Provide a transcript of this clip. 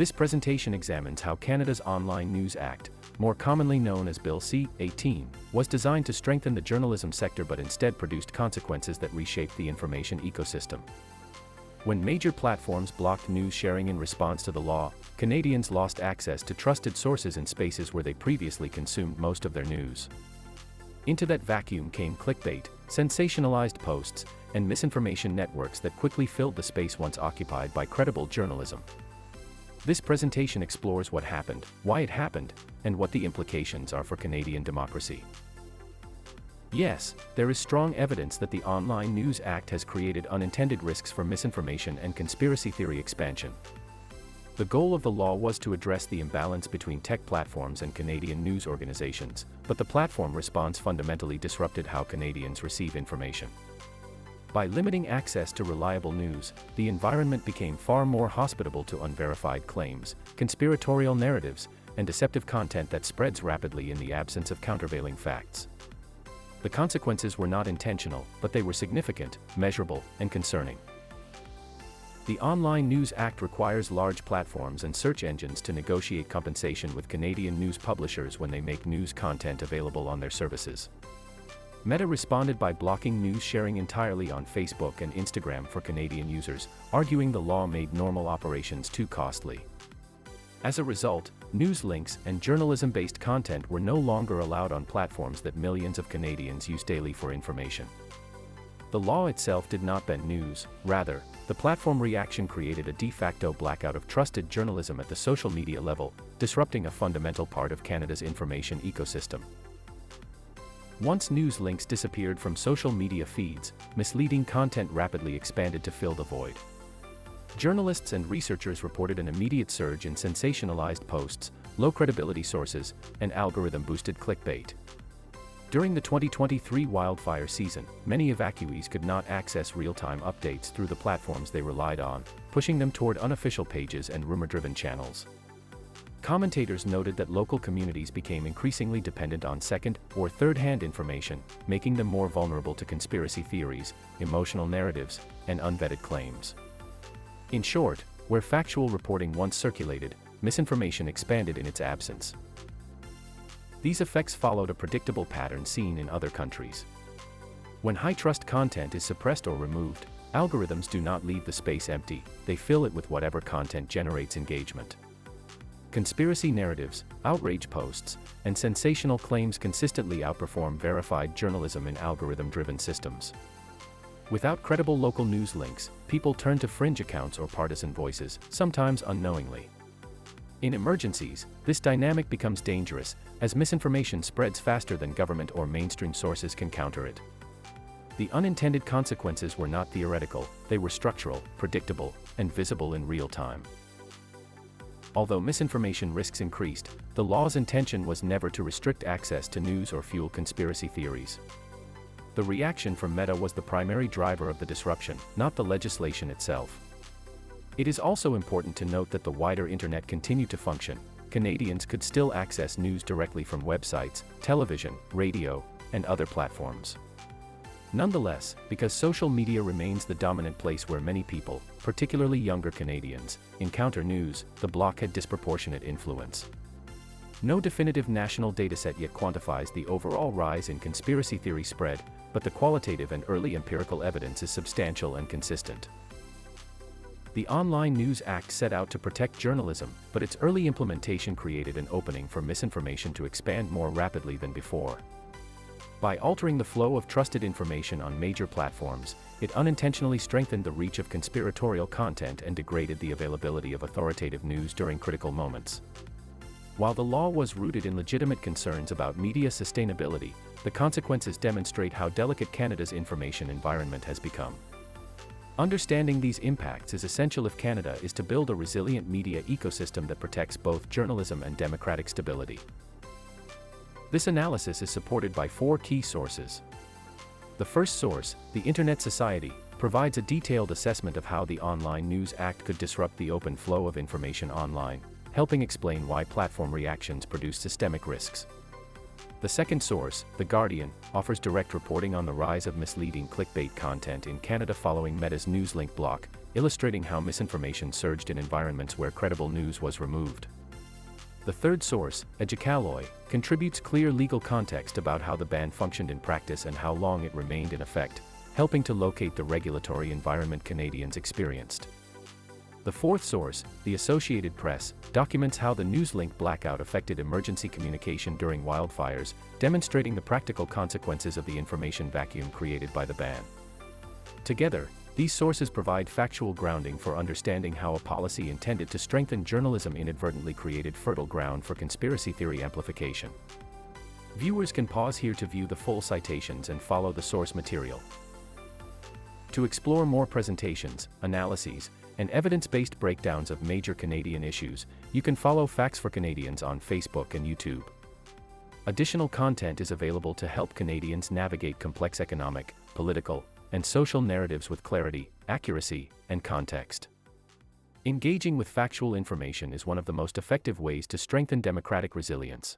This presentation examines how Canada's Online News Act, more commonly known as Bill C18, was designed to strengthen the journalism sector but instead produced consequences that reshaped the information ecosystem. When major platforms blocked news sharing in response to the law, Canadians lost access to trusted sources in spaces where they previously consumed most of their news. Into that vacuum came clickbait, sensationalized posts, and misinformation networks that quickly filled the space once occupied by credible journalism. This presentation explores what happened, why it happened, and what the implications are for Canadian democracy. Yes, there is strong evidence that the Online News Act has created unintended risks for misinformation and conspiracy theory expansion. The goal of the law was to address the imbalance between tech platforms and Canadian news organizations, but the platform response fundamentally disrupted how Canadians receive information. By limiting access to reliable news, the environment became far more hospitable to unverified claims, conspiratorial narratives, and deceptive content that spreads rapidly in the absence of countervailing facts. The consequences were not intentional, but they were significant, measurable, and concerning. The Online News Act requires large platforms and search engines to negotiate compensation with Canadian news publishers when they make news content available on their services. Meta responded by blocking news sharing entirely on Facebook and Instagram for Canadian users, arguing the law made normal operations too costly. As a result, news links and journalism-based content were no longer allowed on platforms that millions of Canadians use daily for information. The law itself did not ban news, rather, the platform reaction created a de facto blackout of trusted journalism at the social media level, disrupting a fundamental part of Canada's information ecosystem. Once news links disappeared from social media feeds, misleading content rapidly expanded to fill the void. Journalists and researchers reported an immediate surge in sensationalized posts, low-credibility sources, and algorithm-boosted clickbait. During the 2023 wildfire season, many evacuees could not access real-time updates through the platforms they relied on, pushing them toward unofficial pages and rumor-driven channels. Commentators noted that local communities became increasingly dependent on second- or third-hand information, making them more vulnerable to conspiracy theories, emotional narratives, and unvetted claims. In short, where factual reporting once circulated, misinformation expanded in its absence. These effects followed a predictable pattern seen in other countries. When high-trust content is suppressed or removed, algorithms do not leave the space empty, they fill it with whatever content generates engagement. Conspiracy narratives, outrage posts, and sensational claims consistently outperform verified journalism in algorithm-driven systems. Without credible local news links, people turn to fringe accounts or partisan voices, sometimes unknowingly. In emergencies, this dynamic becomes dangerous, as misinformation spreads faster than government or mainstream sources can counter it. The unintended consequences were not theoretical, they were structural, predictable, and visible in real time. Although misinformation risks increased, the law's intention was never to restrict access to news or fuel conspiracy theories. The reaction from Meta was the primary driver of the disruption, not the legislation itself. It is also important to note that the wider internet continued to function. Canadians could still access news directly from websites, television, radio, and other platforms. Nonetheless, because social media remains the dominant place where many people, particularly younger Canadians, encounter news, the block had disproportionate influence. No definitive national dataset yet quantifies the overall rise in conspiracy theory spread, but the qualitative and early empirical evidence is substantial and consistent. The Online News Act set out to protect journalism, but its early implementation created an opening for misinformation to expand more rapidly than before. By altering the flow of trusted information on major platforms, it unintentionally strengthened the reach of conspiratorial content and degraded the availability of authoritative news during critical moments. While the law was rooted in legitimate concerns about media sustainability, the consequences demonstrate how delicate Canada's information environment has become. Understanding these impacts is essential if Canada is to build a resilient media ecosystem that protects both journalism and democratic stability. This analysis is supported by 4 key sources. The first source, the Internet Society, provides a detailed assessment of how the Online News Act could disrupt the open flow of information online, helping explain why platform reactions produce systemic risks. The second source, The Guardian, offers direct reporting on the rise of misleading clickbait content in Canada following Meta's NewsLink block, illustrating how misinformation surged in environments where credible news was removed. The third source, Educalloy, contributes clear legal context about how the ban functioned in practice and how long it remained in effect, helping to locate the regulatory environment Canadians experienced. The fourth source, the Associated Press, documents how the NewsLink blackout affected emergency communication during wildfires, demonstrating the practical consequences of the information vacuum created by the ban. Together, these sources provide factual grounding for understanding how a policy intended to strengthen journalism inadvertently created fertile ground for conspiracy theory amplification. Viewers can pause here to view the full citations and follow the source material. To explore more presentations, analyses, and evidence-based breakdowns of major Canadian issues, you can follow Facts for Canadians on Facebook and YouTube. Additional content is available to help Canadians navigate complex economic, political, and social narratives with clarity, accuracy, and context. Engaging with factual information is one of the most effective ways to strengthen democratic resilience.